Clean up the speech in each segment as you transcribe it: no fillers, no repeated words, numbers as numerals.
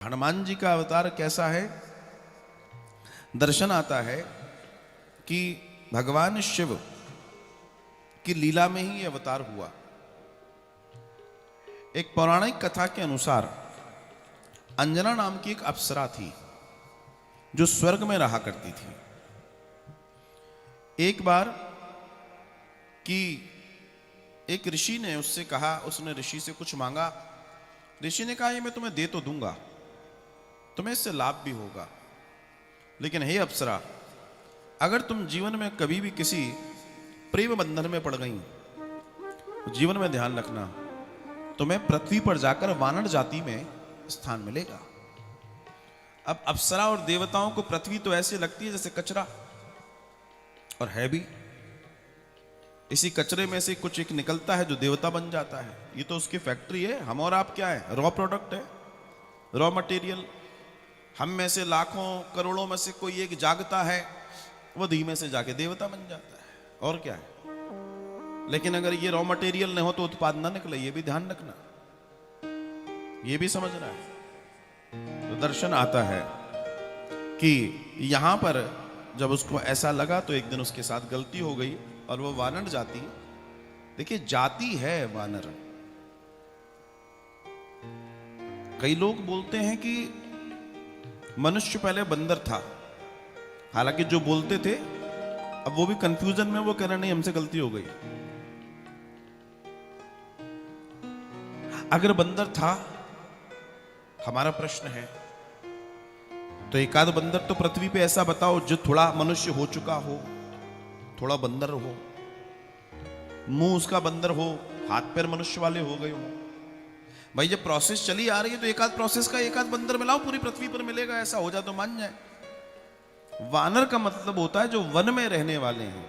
हनुमान जी का अवतार कैसा है? दर्शन आता है कि भगवान शिव की लीला में ही ये अवतार हुआ। एक पौराणिक कथा के अनुसार अंजना नाम की एक अप्सरा थी जो स्वर्ग में रहा करती थी। एक बार कि एक ऋषि ने उससे कहा, उसने ऋषि से कुछ मांगा। ऋषि ने कहा, ये मैं तुम्हें दे तो दूंगा, तुम्हें इससे लाभ भी होगा, लेकिन हे अप्सरा, अगर तुम जीवन में कभी भी किसी प्रेम बंधन में पड़ गई तो जीवन में ध्यान रखना, तुम्हें पृथ्वी पर जाकर वानर जाति में स्थान मिलेगा। अब अप्सरा और देवताओं को पृथ्वी तो ऐसे लगती है जैसे कचरा, और है भी। इसी कचरे में से कुछ एक निकलता है जो देवता बन जाता है। ये तो उसकी फैक्ट्री है। हम और आप क्या है? रॉ प्रोडक्ट है, रॉ मटेरियल। हम में से लाखों करोड़ों में से कोई एक जागता है, वो धीमे से जाके देवता बन जाता है, और क्या है। लेकिन अगर ये रॉ मटेरियल नहीं हो तो उत्पाद ना निकले, ये भी ध्यान रखना, ये भी समझना है। तो दर्शन आता है कि यहां पर जब उसको ऐसा लगा तो एक दिन उसके साथ गलती हो गई और वो वानर जाति, देखिए जाति है वानर। कई लोग बोलते हैं कि मनुष्य पहले बंदर था, हालांकि जो बोलते थे अब वो भी कंफ्यूजन में वो कह रहे नहीं, हमसे गलती हो गई। अगर बंदर था, हमारा प्रश्न है, तो एक आध बंदर तो पृथ्वी पे ऐसा बताओ जो थोड़ा मनुष्य हो चुका हो, थोड़ा बंदर हो, मुंह उसका बंदर हो, हाथ पैर मनुष्य वाले हो गए हो। भाई जब प्रोसेस चली आ रही है तो एक आध प्रोसेस का एक आध बंदर मिलाओ, पूरी पृथ्वी पर मिलेगा। ऐसा हो जाए तो मान जाए। वानर का मतलब होता है जो वन में रहने वाले हैं।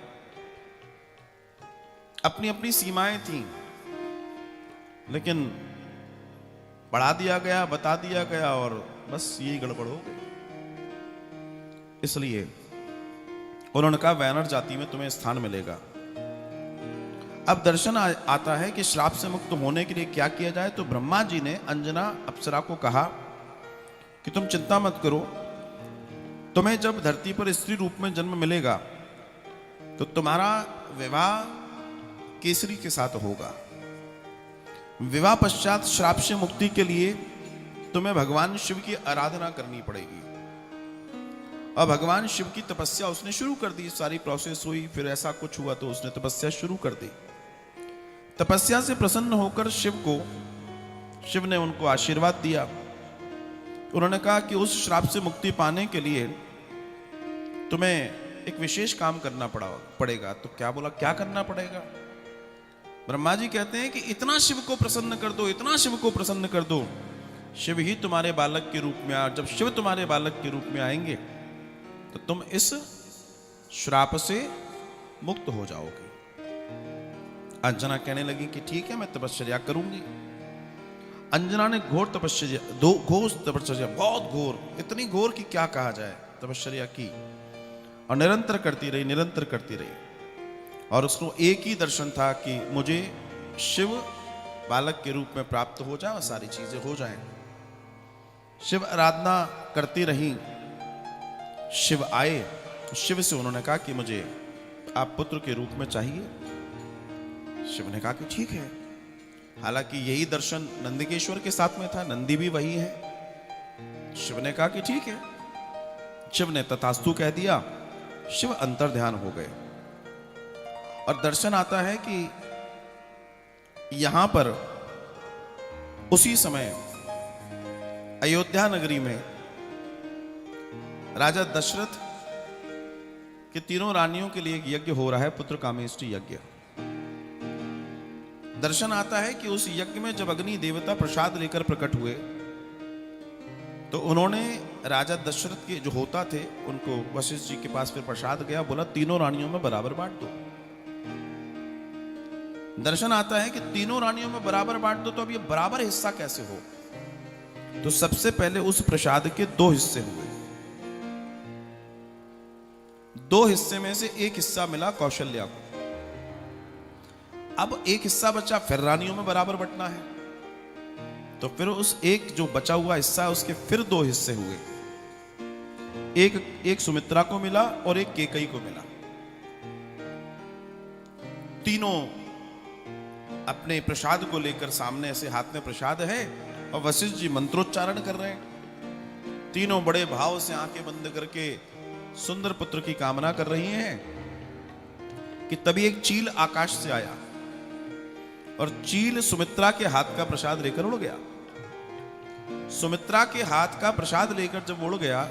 अपनी अपनी सीमाएं थी, लेकिन बढ़ा दिया गया, बता दिया गया, और बस यही गड़बड़ हो गई। इसलिए उन्होंने कहा वानर जाति में तुम्हें स्थान मिलेगा। अब दर्शन आता है कि श्राप से मुक्त होने के लिए क्या किया जाए। तो ब्रह्मा जी ने अंजना अप्सरा को कहा कि तुम चिंता मत करो, तुम्हें जब धरती पर स्त्री रूप में जन्म मिलेगा तो तुम्हारा विवाह केसरी के साथ होगा। विवाह पश्चात श्राप से मुक्ति के लिए तुम्हें भगवान शिव की आराधना करनी पड़ेगी। और भगवान शिव की तपस्या उसने शुरू कर दी। सारी प्रोसेस हुई, फिर ऐसा कुछ हुआ तो उसने तपस्या शुरू कर दी। तपस्या से प्रसन्न होकर शिव ने उनको आशीर्वाद दिया। उन्होंने कहा कि उस श्राप से मुक्ति पाने के लिए तुम्हें एक विशेष काम करना पड़ेगा। तो क्या बोला, क्या करना पड़ेगा? ब्रह्मा जी कहते हैं कि इतना शिव को प्रसन्न कर दो, इतना शिव को प्रसन्न कर दो, शिव ही तुम्हारे बालक के रूप में जब शिव तुम्हारे बालक के रूप में आएंगे तो तुम इस श्राप से मुक्त हो जाओगे। अंजना कहने लगी कि ठीक है, मैं तपस्या करूंगी। अंजना ने घोर तपस्या, बहुत घोर, इतनी घोर कि क्या कहा जाए, तपस्या की और निरंतर करती रही। और उसको एक ही दर्शन था कि मुझे शिव बालक के रूप में प्राप्त हो जाए और सारी चीजें हो जाएं। शिव आराधना करती रही। शिव आए तो शिव से उन्होंने कहा कि मुझे आप पुत्र के रूप में चाहिए। शिव ने कहा कि ठीक है। हालांकि यही दर्शन नंदिकेश्वर के साथ में था, नंदी भी वही है। शिव ने कहा कि ठीक है। शिव ने तथास्तु कह दिया। शिव अंतर ध्यान हो गए। और दर्शन आता है कि यहां पर उसी समय अयोध्या नगरी में राजा दशरथ के तीनों रानियों के लिए एक यज्ञ हो रहा है, पुत्र कामेष्टि यज्ञ। दर्शन आता है कि उस यज्ञ में जब अग्नि देवता प्रसाद लेकर प्रकट हुए तो उन्होंने राजा दशरथ के जो होता थे उनको, वशिष्ठ जी के पास फिर प्रसाद गया, बोला तीनों रानियों में बराबर बांट दो। दर्शन आता है कि तीनों रानियों में बराबर बांट दो, तो अब ये बराबर हिस्सा कैसे हो? तो सबसे पहले उस प्रसाद के दो हिस्से हुए। दो हिस्से में से एक हिस्सा मिला कौशल्या को। अब एक हिस्सा बचा, फिर रानियों में बराबर बंटना है। तो फिर उस एक जो बचा हुआ हिस्सा उसके फिर दो हिस्से हुए, एक सुमित्रा को मिला और एक केकई को मिला। तीनों अपने प्रसाद को लेकर सामने ऐसे हाथ में प्रसाद है और वशिष्ठ जी मंत्रोच्चारण कर रहे हैं। तीनों बड़े भाव से आंखें बंद करके सुंदर पुत्र की कामना कर रही हैं कि तभी एक चील आकाश से आया और चील सुमित्रा के हाथ का प्रसाद लेकर उड़ गया। सुमित्रा के हाथ का प्रसाद लेकर जब उड़ गया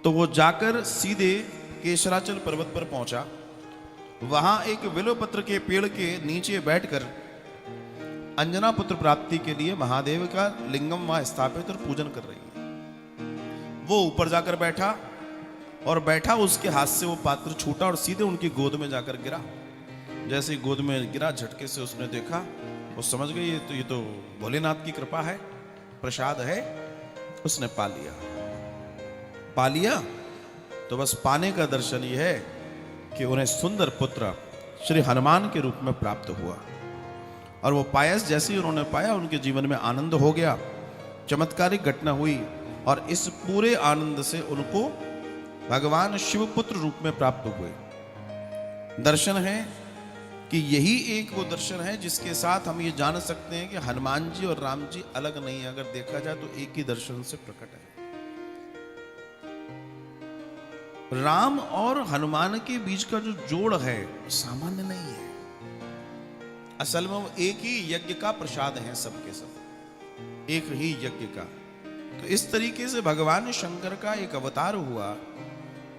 तो वो जाकर सीधे केशराचल पर्वत पर पहुंचा। वहां एक विल्वपत्र के पेड़ के नीचे बैठकर अंजना पुत्र प्राप्ति के लिए महादेव का लिंगम वहां स्थापित और पूजन कर रही है। वो ऊपर जाकर बैठा और बैठा उसके हाथ से वो पात्र छूटा और सीधे उनकी गोद में जाकर गिरा। जैसे ही गोद में गिरा, झटके से उसने देखा, वो समझ गई ये तो भोलेनाथ की कृपा है, प्रसाद है। उसने पा लिया तो बस पाने का दर्शन ये है कि उन्हें सुंदर पुत्र श्री हनुमान के रूप में प्राप्त हुआ। और वो पायस जैसे ही उन्होंने पाया, उनके जीवन में आनंद हो गया, चमत्कारिक घटना हुई और इस पूरे आनंद से उनको भगवान शिवपुत्र रूप में प्राप्त हुए। दर्शन है कि यही एक वो दर्शन है जिसके साथ हम ये जान सकते हैं कि हनुमान जी और राम जी अलग नहीं है। अगर देखा जाए तो एक ही दर्शन से प्रकट है। राम और हनुमान के बीच का जो जोड़ है सामान्य नहीं है। असल में वो एक ही यज्ञ का प्रसाद है, सबके सब एक ही यज्ञ का। तो इस तरीके से भगवान शंकर का एक अवतार हुआ,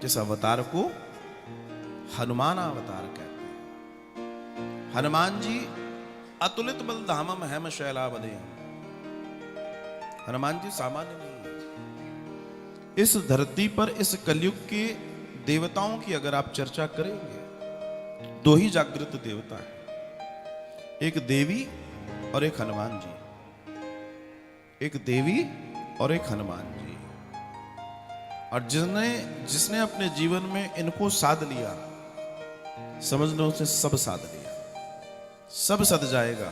जिस अवतार को हनुमान अवतार कहते हैं। हनुमान जी अतुलित बल धामम हेम शैलावदे। हनुमान जी सामान्य नहीं है। इस धरती पर इस कलयुग के देवताओं की अगर आप चर्चा करेंगे, दो ही जागृत देवता हैं, एक देवी और एक हनुमान जी। एक देवी और एक हनुमान जी। और जिसने अपने जीवन में इनको साध लिया, समझ लो उसने सब साध लिया, सब सध जाएगा।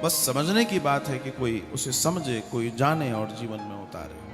बस समझने की बात है कि कोई उसे समझे, कोई जाने और जीवन में उतारे।